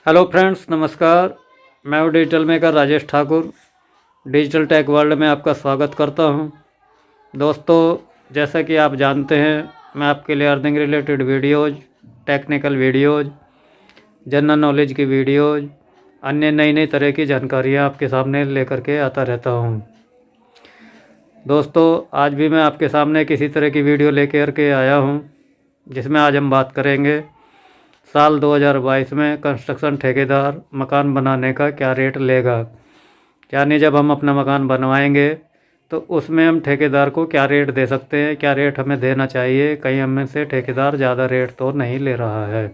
Hello friends, नमस्कार। मैं हूँ digital maker Rajesh Thakur. Digital tech world में आपका स्वागत करता हूँ। दोस्तों, जैसा कि आप जानते हैं, मैं आपके लिए earning related videos, technical videos, general knowledge की वीडियोज़, अन्य नई नई तरह की जानकारियाँ आपके सामने लेकर के आता रहता हूँ। दोस्तों, आज भी मैं आपके सामने किसी तरह की वीडियो लेकर के आया हूँ, जिसमें आज हम बात करेंगे साल 2022 में कंस्ट्रक्शन ठेकेदार मकान बनाने का क्या रेट लेगा। यानी जब हम अपना मकान बनवाएंगे तो उसमें हम ठेकेदार को क्या रेट दे सकते हैं, क्या रेट हमें देना चाहिए, कहीं हमें से ठेकेदार ज़्यादा रेट तो नहीं ले रहा है।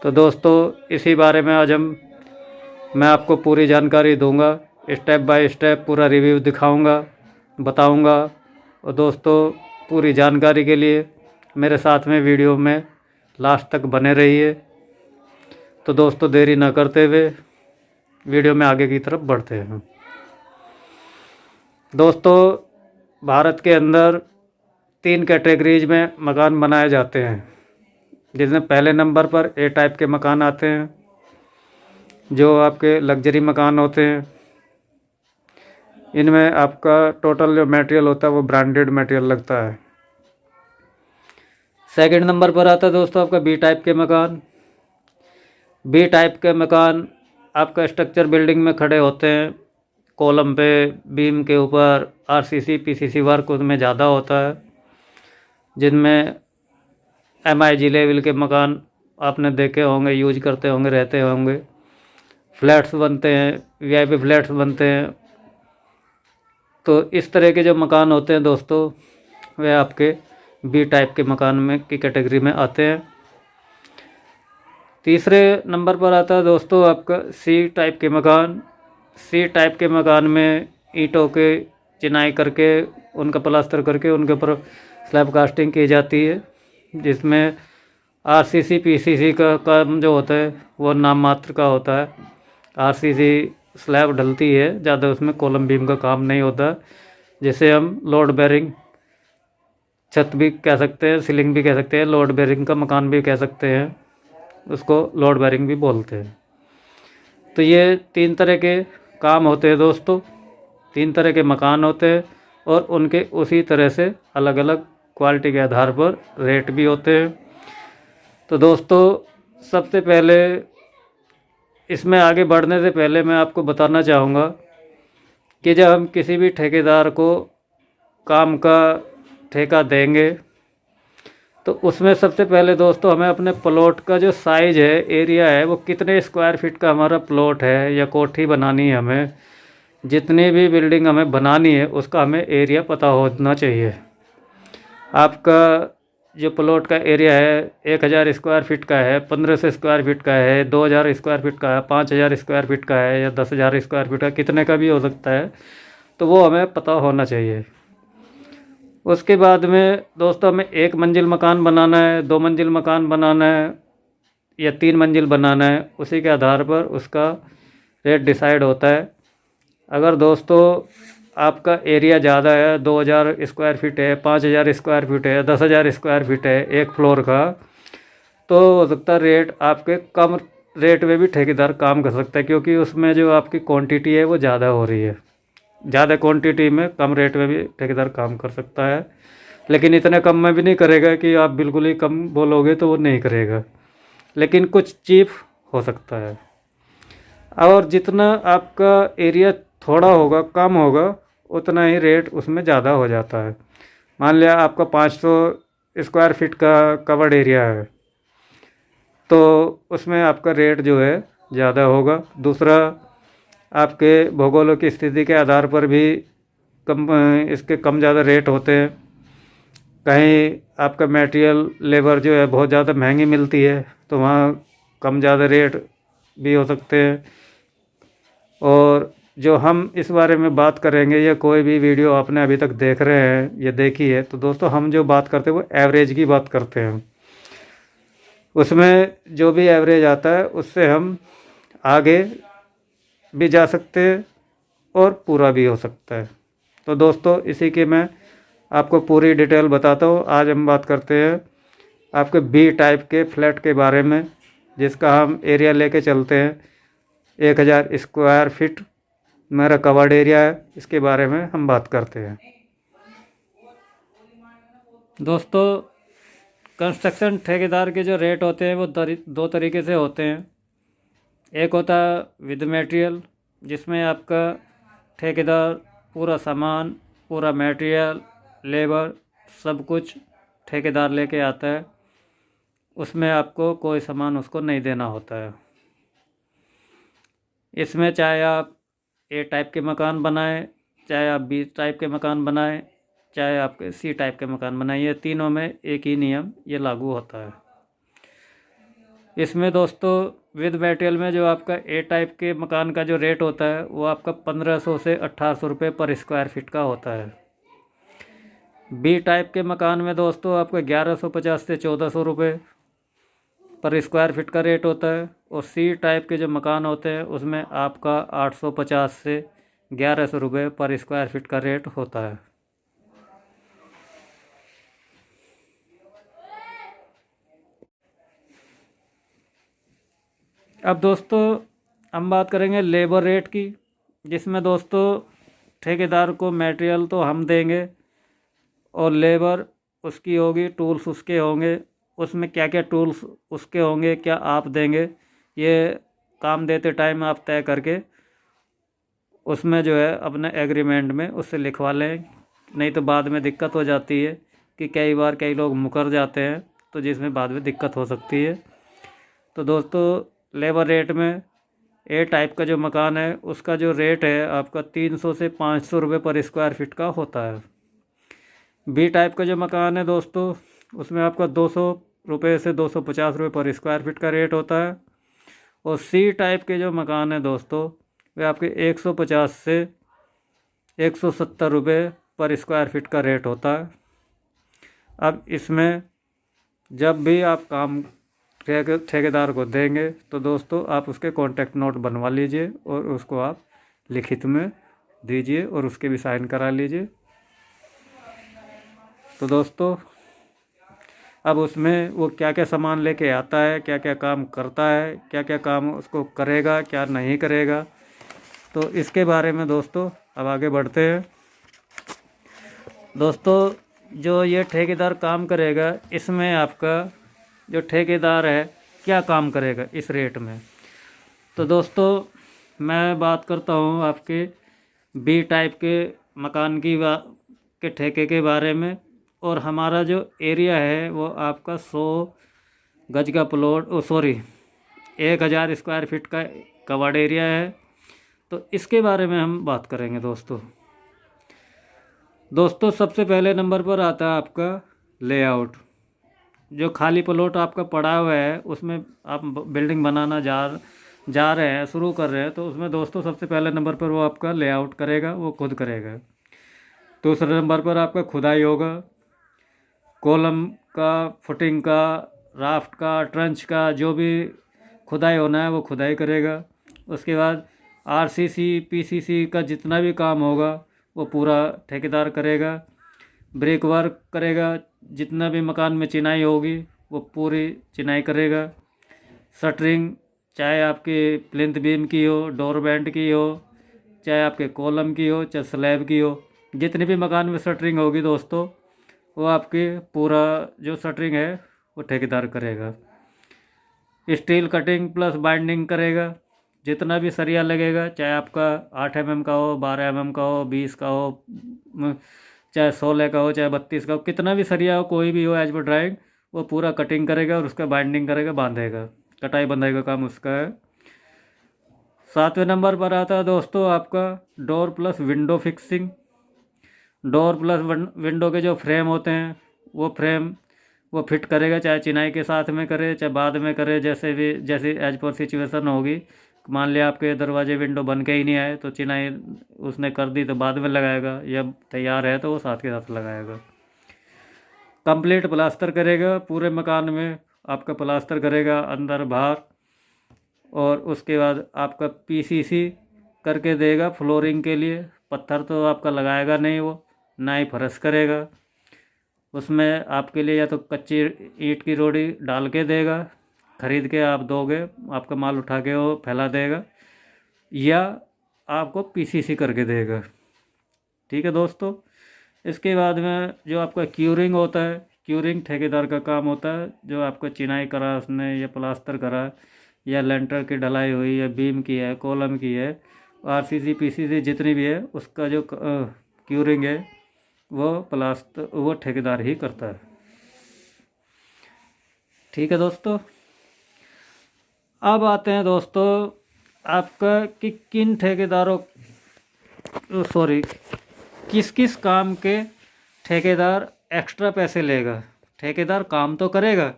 तो दोस्तों, इसी बारे में आज मैं आपको पूरी जानकारी दूंगा, स्टेप बाय स्टेप पूरा रिव्यू दिखाऊंगा, बताऊंगा। और दोस्तों, पूरी जानकारी के लिए मेरे साथ में वीडियो में लास्ट तक बने रहिए। तो दोस्तों, देरी ना करते हुए वीडियो में आगे की तरफ बढ़ते हैं। दोस्तों, भारत के अंदर 3 कैटेगरीज में मकान बनाए जाते हैं, जिसमें पहले नंबर पर ए टाइप के मकान आते हैं, जो आपके लग्जरी मकान होते हैं। इनमें आपका टोटल जो मटेरियल होता है वो ब्रांडेड मटेरियल लगता है। सेकंड नंबर पर आता है दोस्तों आपका बी टाइप के मकान। बी टाइप के मकान आपका स्ट्रक्चर बिल्डिंग में खड़े होते हैं, कॉलम पे, बीम के ऊपर आरसीसी पीसीसी वर्क उसमें ज़्यादा होता है, जिनमें एमआईजी लेवल के मकान आपने देखे होंगे, यूज करते होंगे, रहते होंगे। फ्लैट्स बनते हैं, वीआईपी फ्लैट्स बनते हैं। तो इस तरह के जो मकान होते हैं दोस्तों, वे आपके बी टाइप के मकान में की कैटेगरी में आते हैं। तीसरे नंबर पर आता है दोस्तों आपका सी टाइप के मकान। सी टाइप के मकान में ईंटों के चिनाई करके, उनका प्लास्टर करके, उनके ऊपर स्लैब कास्टिंग की जाती है, जिसमें आरसीसी पीसीसी का काम जो होता है वो नाम मात्र का होता है। आरसीसी स्लैब ढलती है, ज़्यादा उसमें कॉलम बीम का काम नहीं होता, जिसे हम लोड बेरिंग छत भी कह सकते हैं, सीलिंग भी कह सकते हैं, लोड बेरिंग का मकान भी कह सकते हैं, उसको लोड बेरिंग भी बोलते हैं। तो ये 3 तरह के काम होते हैं दोस्तों, 3 तरह के मकान होते हैं, और उनके उसी तरह से अलग अलग क्वालिटी के आधार पर रेट भी होते हैं। तो दोस्तों, सबसे पहले इसमें आगे बढ़ने से पहले मैं आपको बताना चाहूँगा कि जब हम किसी भी ठेकेदार को काम का ठेका देंगे तो उसमें सबसे पहले दोस्तों हमें अपने प्लॉट का जो साइज़ है, एरिया है, वो कितने स्क्वायर फीट का हमारा प्लॉट है या कोठी बनानी है, हमें जितनी भी बिल्डिंग हमें बनानी है उसका हमें एरिया पता होना चाहिए। आपका जो प्लॉट का एरिया है 1000 स्क्वायर फीट का है, 1500 स्क्वायर फीट का है, 2000 स्क्वायर फीट का है, 5000 स्क्वायर फीट का है, या 10,000 स्क्वायर फीट का, कितने का भी हो सकता है, तो वो हमें पता होना चाहिए। उसके बाद में दोस्तों हमें 1 मंजिल मकान बनाना है, 2 मंजिल मकान बनाना है, या 3 मंजिल बनाना है, उसी के आधार पर उसका रेट डिसाइड होता है। अगर दोस्तों आपका एरिया ज़्यादा है, 2000 स्क्वायर फीट है, 5000 स्क्वायर फीट है, 10,000 स्क्वायर फीट है एक फ्लोर का, तो हो सकता है रेट आपके कम रेट में भी ठेकेदार काम कर सकता है, क्योंकि उसमें जो आपकी क्वांटिटी है वो ज़्यादा हो रही है। ज़्यादा क्वांटिटी में कम रेट में भी ठेकेदार काम कर सकता है, लेकिन इतने कम में भी नहीं करेगा कि आप बिल्कुल ही कम बोलोगे तो वो नहीं करेगा, लेकिन कुछ चीप हो सकता है। और जितना आपका एरिया थोड़ा होगा, कम होगा, उतना ही रेट उसमें ज़्यादा हो जाता है। मान लिया आपका 500 स्क्वायर फीट का कवर्ड एरिया है, तो उसमें आपका रेट जो है ज़्यादा होगा। दूसरा, आपके भौगोलिक की स्थिति के आधार पर भी इसके कम ज़्यादा रेट होते हैं। कहीं आपका मटेरियल लेबर जो है बहुत ज़्यादा महंगी मिलती है, तो वहाँ कम ज़्यादा रेट भी हो सकते हैं। और जो हम इस बारे में बात करेंगे, या कोई भी वीडियो आपने अभी तक देख रहे हैं या देखी है, तो दोस्तों हम जो बात करते हैं वो एवरेज की बात करते हैं। उसमें जो भी एवरेज आता है उससे हम आगे भी जा सकते हैं और पूरा भी हो सकता है। तो दोस्तों, इसी के मैं आपको पूरी डिटेल बताता हूँ। आज हम बात करते हैं आपके बी टाइप के फ्लैट के बारे में, जिसका हम एरिया लेके चलते हैं 1000 स्क्वायर फीट मेरा कवर्ड एरिया है। इसके बारे में हम बात करते हैं। दोस्तों, कंस्ट्रक्शन ठेकेदार के जो रेट होते हैं वो दो तरीके से होते हैं। एक होता है विद मटेरियल, जिसमें आपका ठेकेदार पूरा सामान, पूरा मटेरियल, लेबर सब कुछ ठेकेदार लेके आता है। उसमें आपको कोई सामान उसको नहीं देना होता है। इसमें चाहे आप ए टाइप के मकान बनाएं, चाहे आप बी टाइप के मकान बनाएं, चाहे आप सी टाइप के मकान बनाएं, ये तीनों में एक ही नियम ये लागू होता है। इसमें दोस्तों विद मटेरियल में जो आपका ए टाइप के मकान का जो रेट होता है वो आपका 1500 से 1800 रुपये पर स्क्वायर फीट का होता है। बी टाइप के मकान में दोस्तों आपका 1150 से 1400 रुपये पर स्क्वायर फीट का रेट होता है। और सी टाइप के जो मकान होते हैं उसमें आपका 850 से 1100 रुपये पर स्क्वायर फीट का रेट होता है। अब दोस्तों हम बात करेंगे लेबर रेट की, जिसमें दोस्तों ठेकेदार को मटेरियल तो हम देंगे और लेबर उसकी होगी, टूल्स उसके होंगे। उसमें क्या क्या टूल्स उसके होंगे, क्या आप देंगे, ये काम देते टाइम आप तय करके उसमें जो है अपने एग्रीमेंट में उससे लिखवा लें। नहीं तो बाद में दिक्कत हो जाती है कि कई बार कई लोग मुकर जाते हैं, तो जिसमें बाद में दिक्कत हो सकती है। तो दोस्तों लेबर रेट में ए टाइप का जो मकान है उसका जो रेट है आपका 300 से 500 रुपये पर स्क्वायर फीट का होता है। बी टाइप का जो मकान है दोस्तों उसमें आपका 200 रुपये से 250 रुपये पर स्क्वायर फीट का रेट होता है। और सी टाइप के जो मकान है दोस्तों वे आपके 150 से 170 रुपये पर स्क्वायर फीट का रेट होता है। अब इसमें जब भी आप काम ठेकेदार को देंगे तो दोस्तों आप उसके कॉन्टैक्ट नोट बनवा लीजिए और उसको आप लिखित में दीजिए और उसके भी साइन करा लीजिए। तो दोस्तों अब उसमें वो क्या क्या सामान लेके आता है, क्या क्या काम करता है, क्या क्या काम उसको करेगा, क्या नहीं करेगा, तो इसके बारे में दोस्तों अब आगे बढ़ते हैं। दोस्तों जो ये ठेकेदार काम करेगा, इसमें आपका जो ठेकेदार है क्या काम करेगा इस रेट में। तो दोस्तों मैं बात करता हूँ आपके बी टाइप के मकान के ठेके के बारे में। और हमारा जो एरिया है वो आपका 100 गज का प्लॉट 1000 स्क्वायर फीट का कवर्ड एरिया है। तो इसके बारे में हम बात करेंगे दोस्तों सबसे पहले नंबर पर आता है आपका लेआउट। जो खाली प्लॉट आपका पड़ा हुआ है उसमें आप बिल्डिंग बनाना जा रहे हैं, शुरू कर रहे हैं, तो उसमें दोस्तों सबसे पहले नंबर पर वो आपका लेआउट करेगा, वो खुद करेगा। दूसरे नंबर पर आपका खुदाई होगा, कॉलम का, फुटिंग का, राफ्ट का, ट्रंच का, जो भी खुदाई होना है वो खुदाई करेगा। उसके बाद आरसीसी पीसीसी का जितना भी काम होगा वो पूरा ठेकेदार करेगा। ब्रेक वर्क करेगा, जितना भी मकान में चिनाई होगी वो पूरी चिनाई करेगा। शटरिंग चाहे आपके प्लिंथ बीम की हो, डोर बैंड की हो, चाहे आपके कॉलम की हो, चाहे स्लैब की हो, जितनी भी मकान में शटरिंग होगी दोस्तों वो आपके पूरा जो शटरिंग है वो ठेकेदार करेगा। स्टील कटिंग प्लस बाइंडिंग करेगा। जितना भी सरिया लगेगा, चाहे आपका 8 mm का हो, 12 mm का हो, 20 का हो, चाहे 16 का हो, चाहे 32 का हो, कितना भी सरिया हो, कोई भी हो एज पर ड्राइंग, वो पूरा कटिंग करेगा और उसका बाइंडिंग करेगा, बांधेगा, कटाई बंधाई का काम उसका है। 7वें नंबर पर आता है दोस्तों आपका door plus window fixing. Door plus window के जो फ्रेम होते हैं वो फ्रेम वो फिट करेगा, चाहे चिनाई के साथ में करे चाहे बाद में करे, जैसे एज पर सिचुएशन होगी। मान लिया आपके दरवाजे विंडो बन के ही नहीं आए तो चिनाई उसने कर दी तो बाद में लगाएगा, या तैयार है तो वो साथ के साथ लगाएगा। कंप्लीट प्लास्टर करेगा, पूरे मकान में आपका प्लास्टर करेगा अंदर बाहर। और उसके बाद आपका पीसीसी करके देगा फ्लोरिंग के लिए। पत्थर तो आपका लगाएगा नहीं वो, ना ही फर्श करेगा। उसमें आपके लिए या तो कच्ची ईंट की रोड़ी डाल के देगा ख़रीद के आप दोगे, आपका माल उठा के वो फैला देगा, या आपको पीसीसी करके देगा। ठीक है दोस्तों। इसके बाद में जो आपका क्यूरिंग होता है, क्यूरिंग ठेकेदार का काम होता है। जो आपको चिनाई करा उसने, या प्लास्टर करा, या लेंटर की ढलाई हुई, या बीम की है, कॉलम की है, आरसीसी पीसीसी जितनी भी है, उसका जो क्यूरिंग है वो ठेकेदार ही करता है। ठीक है दोस्तों। अब आते हैं दोस्तों आपका कि किन ठेकेदारों, सॉरी, किस किस काम के ठेकेदार एक्स्ट्रा पैसे लेगा। ठेकेदार काम तो करेगा,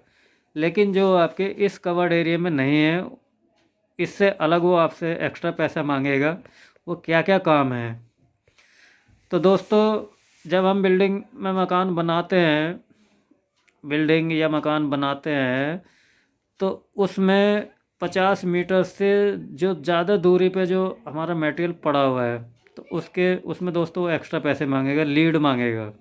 लेकिन जो आपके इस कवर्ड एरिया में नहीं है, इससे अलग वो आपसे एक्स्ट्रा पैसा मांगेगा। वो क्या क्या काम है। तो दोस्तों, जब हम बिल्डिंग में मकान बनाते हैं, बिल्डिंग या मकान बनाते हैं, तो उसमें 50 मीटर से जो ज़्यादा दूरी पे जो हमारा मटेरियल पड़ा हुआ है, तो उसमें दोस्तों वो एक्स्ट्रा पैसे मांगेगा, लीड मांगेगा।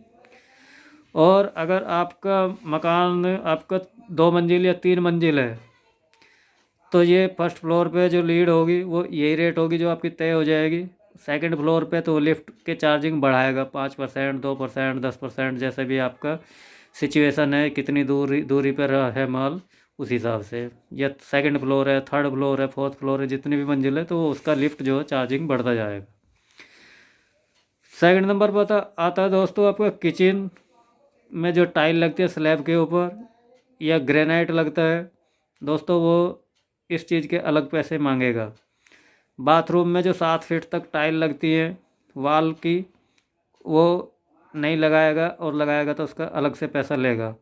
और अगर आपका मकान आपका 2 मंजिल या 3 मंजिल है, तो ये फर्स्ट फ्लोर पे जो लीड होगी वो यही रेट होगी जो आपकी तय हो जाएगी। सेकंड फ्लोर पे तो लिफ्ट के चार्जिंग बढ़ाएगा 5%, 2%, 10%, जैसे भी आपका सिचुएशन है, कितनी दूरी दूरी पर है माल, उस हिसाब से। या सेकंड फ्लोर है, थर्ड फ्लोर है, फोर्थ फ्लोर है, जितनी भी मंजिल है, तो उसका लिफ्ट जो है चार्जिंग बढ़ता जाएगा। सेकंड नंबर पर आता है दोस्तों आपका किचन में जो टाइल लगती है स्लैब के ऊपर, या ग्रेनाइट लगता है दोस्तों, वो इस चीज़ के अलग पैसे मांगेगा। बाथरूम में जो 7 फीट तक टाइल लगती है वाल की, वो नहीं लगाएगा, और लगाएगा तो उसका अलग से पैसा लेगा।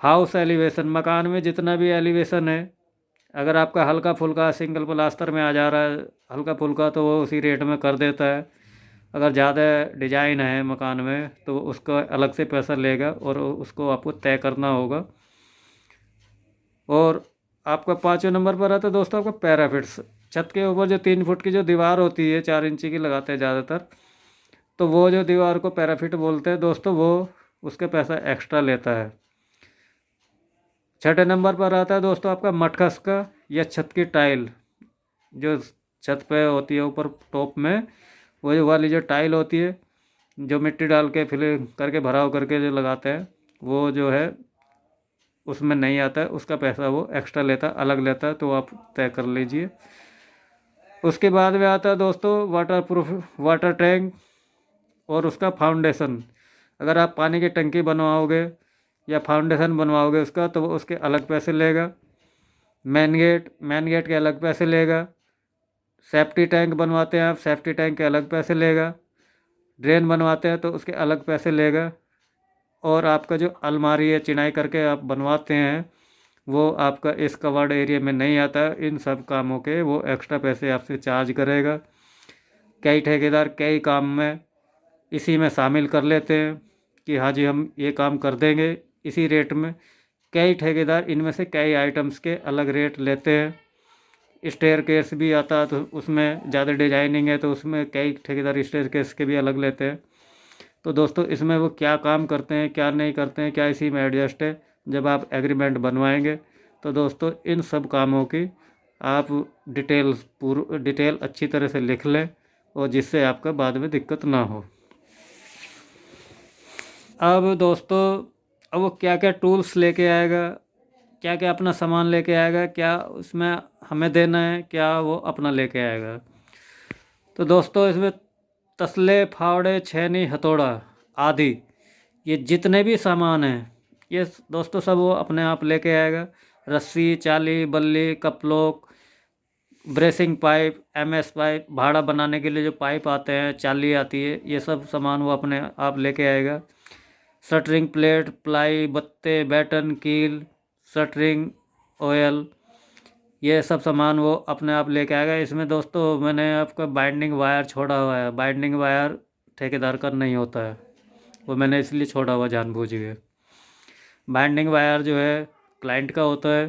हाउस एलिवेशन, मकान में जितना भी एलिवेशन है, अगर आपका हल्का फुल्का सिंगल प्लास्टर में आ जा रहा है हल्का फुल्का, तो वो उसी रेट में कर देता है। अगर ज़्यादा डिजाइन है मकान में, तो उसका अलग से पैसा लेगा, और उसको आपको तय करना होगा। और आपका 5वें नंबर पर आता है दोस्तों आपका पैराफिट्स। छत के ऊपर जो 3 फुट की जो दीवार होती है, 4 इंची की लगाते हैं ज़्यादातर, तो वो जो दीवार को पैराफिट बोलते हैं दोस्तों, वो उसके पैसा एक्स्ट्रा लेता है। 6ठे नंबर पर आता है दोस्तों आपका मटखस का, या छत की टाइल जो छत पे होती है ऊपर टॉप में, वो वाली जो टाइल होती है, जो मिट्टी डाल के फिल करके भराव करके जो लगाते हैं, वो जो है उसमें नहीं आता है, उसका पैसा वो एक्स्ट्रा लेता है, अलग लेता है, तो आप तय कर लीजिए। उसके बाद में आता है दोस्तों वाटर प्रूफ वाटर टैंक और उसका फाउंडेशन। अगर आप पानी की टंकी बनवाओगे या फाउंडेशन बनवाओगे उसका, तो वो उसके अलग पैसे लेगा। मेन गेट के अलग पैसे लेगा। सेफ्टी टैंक बनवाते हैं आप, सेफ्टी टैंक के अलग पैसे लेगा। ड्रेन बनवाते हैं तो उसके अलग पैसे लेगा। और आपका जो अलमारी है चिनाई करके आप बनवाते हैं, वो आपका इस कवर्ड एरिया में नहीं आता। इन सब कामों के वो एक्स्ट्रा पैसे आपसे चार्ज करेगा। कई ठेकेदार कई काम में इसी में शामिल कर लेते हैं कि हाँ जी हम ये काम कर देंगे इसी रेट में। कई ठेकेदार इनमें से कई आइटम्स के अलग रेट लेते हैं। स्टेयर केस भी आता है, तो उसमें ज़्यादा डिजाइनिंग है तो उसमें कई ठेकेदार स्टेयर केस के भी अलग लेते हैं। तो दोस्तों इसमें वो क्या काम करते हैं क्या नहीं करते हैं, क्या इसी में एडजस्ट है, जब आप एग्रीमेंट बनवाएंगे तो दोस्तों इन सब कामों की आप डिटेल अच्छी तरह से लिख लें, और जिससे आपका बाद में दिक्कत ना हो। अब दोस्तों, अब वो क्या क्या टूल्स लेके आएगा, क्या क्या अपना सामान लेके आएगा, क्या उसमें हमें देना है, क्या वो अपना लेके आएगा। तो दोस्तों इसमें तसले, फावड़े, छेनी, हथौड़ा आदि ये जितने भी सामान हैं, ये दोस्तों सब वो अपने आप लेके आएगा। रस्सी, चाली, बल्ली, कपलोक, ब्रेसिंग पाइप, एमएस पाइप, भाड़ा बनाने के लिए जो पाइप आते हैं, चाली आती है, ये सब सामान वो अपने आप लेके आएगा। शटरिंग प्लेट, प्लाई, बत्ते, बैटन, कील, शटरिंग, ऑयल, ये सब सामान वो अपने आप लेके आएगा। इसमें दोस्तों मैंने आपका बाइंडिंग वायर छोड़ा हुआ है। बाइंडिंग वायर ठेकेदार का नहीं होता है, वो मैंने इसलिए छोड़ा हुआ जानबूझ के। बाइंडिंग वायर जो है क्लाइंट का होता है,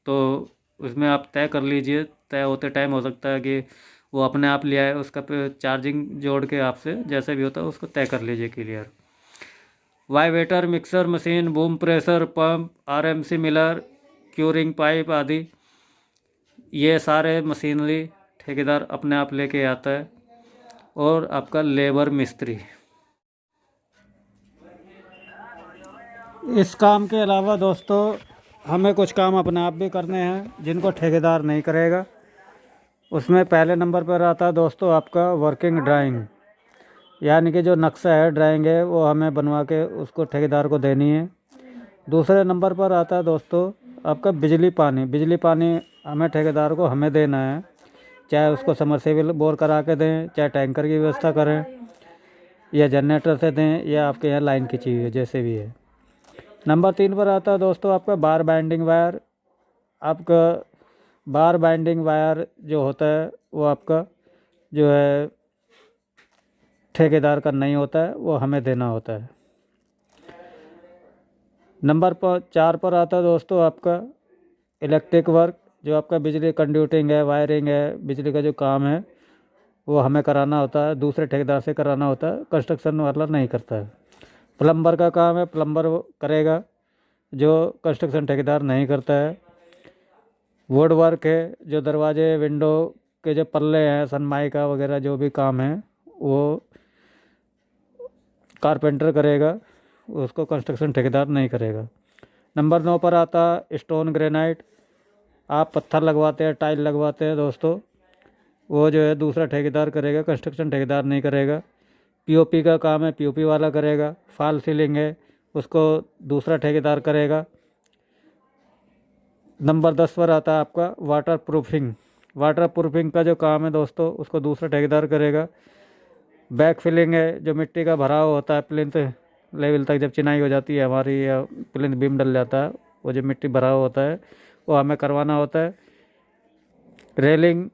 तो उसमें आप तय कर लीजिए। तय होते टाइम हो सकता है कि वो अपने आप ले आए, उसका पे चार्जिंग जोड़ के आपसे जैसे भी होता है उसको तय कर लीजिए clear. Vibrator, mixer machine, boom pressure, pump, RMC miller, curing pipe आदि, ये सारे मशीनरी ठेकेदार अपने आप लेके आता है। और आपका लेबर मिस्त्री। इस काम के अलावा दोस्तों हमें कुछ काम अपने आप भी करने हैं जिनको ठेकेदार नहीं करेगा। उसमें पहले नंबर पर आता है दोस्तों आपका वर्किंग ड्राइंग, यानी कि जो नक्शा है, ड्राइंग है, वो हमें बनवा के उसको ठेकेदार को देनी है। दूसरे नंबर पर आता है दोस्तों आपका बिजली पानी। बिजली पानी हमें ठेकेदार को हमें देना है, चाहे उसको समरसेबल बोर करा के दें, चाहे टैंकर की व्यवस्था करें, या जनरेटर से दें, या आपके यहाँ लाइन खींची हुई है, जैसे भी है। नंबर 3 पर आता है दोस्तों आपका बार बाइंडिंग वायर। आपका बार बाइंडिंग वायर जो होता है वो आपका जो है ठेकेदार का नहीं होता है, वो हमें देना होता है। नंबर 4 पर आता है दोस्तों आपका इलेक्ट्रिक वर्क। जो आपका बिजली कंड्यूटिंग है, वायरिंग है, बिजली का जो काम है वो हमें कराना होता है, दूसरे ठेकेदार से कराना होता है, कंस्ट्रक्शन वाला नहीं करता है। प्लम्बर का काम है, प्लम्बर करेगा, जो कंस्ट्रक्शन ठेकेदार नहीं करता है। वुड वर्क है, जो दरवाजे विंडो के जो पल्ले हैं, सनमाइका वगैरह जो भी काम है वो कारपेंटर करेगा, उसको कंस्ट्रक्शन ठेकेदार नहीं करेगा। नंबर 9 पर आता स्टोन ग्रेनाइट। आप पत्थर लगवाते हैं, टाइल लगवाते हैं दोस्तों, वो जो है दूसरा ठेकेदार करेगा, कंस्ट्रक्शन ठेकेदार नहीं करेगा। पीओपी का काम है, पीओपी वाला करेगा। फॉल सीलिंग है, उसको दूसरा ठेकेदार करेगा। नंबर 10 पर आता है आपका वाटर प्रूफिंग। वाटर प्रूफिंग का जो काम है दोस्तों उसको दूसरा ठेकेदार करेगा। बैक फिलिंग है, जो मिट्टी का भराव होता है प्लिंथ लेवल तक, जब चिनाई हो जाती है हमारी या प्लिंथ बीम डल जाता है, वो जो मिट्टी भराव होता है वो हमें करवाना होता है। रेलिंग,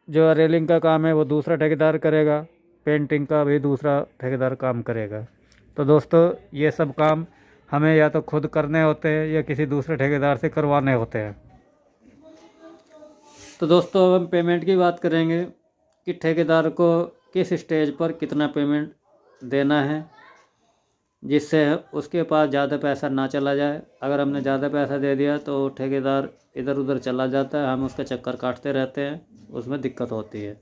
जो रेलिंग का काम है वो दूसरा ठेकेदार करेगा। पेंटिंग का भी दूसरा ठेकेदार काम करेगा। तो दोस्तों ये सब काम हमें या तो खुद करने होते हैं या किसी दूसरे ठेकेदार से करवाने होते हैं। तो दोस्तों अब हम पेमेंट की बात करेंगे कि ठेकेदार को किस स्टेज पर कितना पेमेंट देना है, जिससे उसके पास ज़्यादा पैसा ना चला जाए। अगर हमने ज़्यादा पैसा दे दिया तो ठेकेदार इधर उधर चला जाता है, हम उसका चक्कर काटते रहते हैं, उसमें दिक्कत होती है,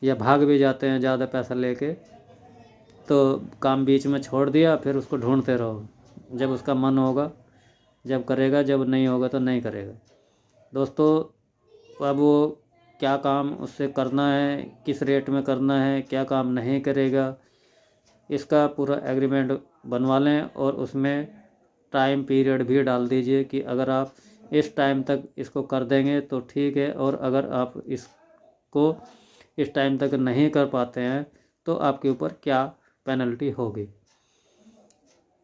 या भाग भी जाते हैं ज़्यादा पैसा लेके। तो काम बीच में छोड़ दिया, फिर उसको ढूंढते रहो, जब उसका मन होगा जब करेगा, जब नहीं होगा तो नहीं करेगा। दोस्तों अब वो क्या काम उससे करना है, किस रेट में करना है, क्या काम नहीं करेगा, इसका पूरा एग्रीमेंट बनवा लें और उसमें टाइम पीरियड भी डाल दीजिए कि अगर आप इस टाइम तक इसको कर देंगे तो ठीक है, और अगर आप इसको इस टाइम तक नहीं कर पाते हैं तो आपके ऊपर क्या पेनल्टी होगी।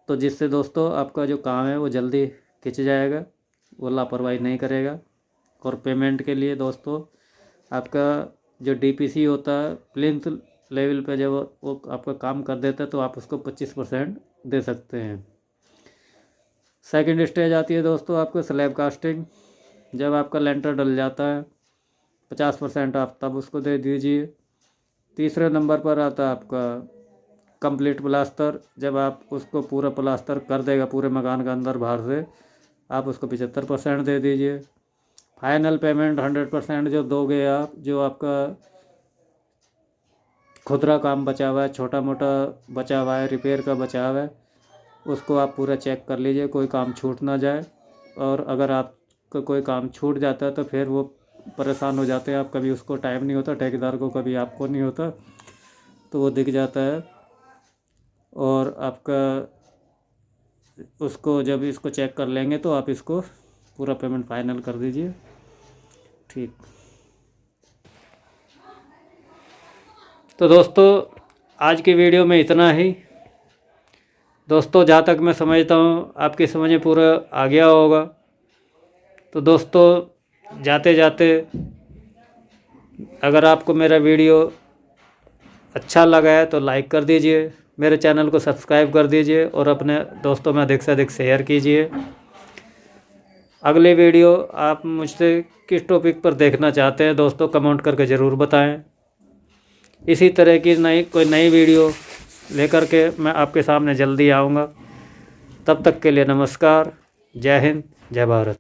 तो जिससे दोस्तों आपका जो काम है वो जल्दी खिंच जाएगा, वो लापरवाही नहीं करेगा। और पेमेंट के लिए दोस्तों आपका जो डीपीसी होता है, प्लिंथ लेवल पे जब वो आपका काम कर देता है तो आप उसको 25% दे सकते हैं। सेकंड स्टेज आती है दोस्तों आपको स्लैब कास्टिंग। जब आपका लेंटर डल जाता है 50% आप तब उसको दे दीजिए। तीसरे नंबर पर आता है आपका कंप्लीट प्लास्टर। जब आप उसको पूरा प्लास्टर कर देगा पूरे मकान का अंदर बाहर से, आप उसको 75% दे दीजिए। फाइनल पेमेंट 100% जो दोगे आप, जो आपका खुदरा काम बचा हुआ है, छोटा मोटा बचा हुआ है, रिपेयर का बचा हुआ है, उसको आप पूरा चेक कर लीजिए, कोई काम छूट ना जाए। और अगर आपका कोई काम छूट जाता है तो फिर वो परेशान हो जाते हैं आप, कभी उसको टाइम नहीं होता ठेकेदार को, कभी आपको नहीं होता, तो वो दिख जाता है। और आपका उसको जब इसको चेक कर लेंगे तो आप इसको पूरा पेमेंट फाइनल कर दीजिए। ठीक। तो दोस्तों आज की वीडियो में इतना ही। दोस्तों जहाँ तक मैं समझता हूँ आपकी समझ में पूरा आ गया होगा। तो दोस्तों जाते जाते अगर आपको मेरा वीडियो अच्छा लगा है तो लाइक कर दीजिए, मेरे चैनल को सब्सक्राइब कर दीजिए और अपने दोस्तों में अधिक से अधिक शेयर कीजिए। अगली वीडियो आप मुझसे किस टॉपिक पर देखना चाहते हैं दोस्तों कमेंट करके ज़रूर बताएं। इसी तरह की कोई नई वीडियो लेकर के मैं आपके सामने जल्दी आऊँगा। तब तक के लिए नमस्कार। जय हिंद, जय भारत।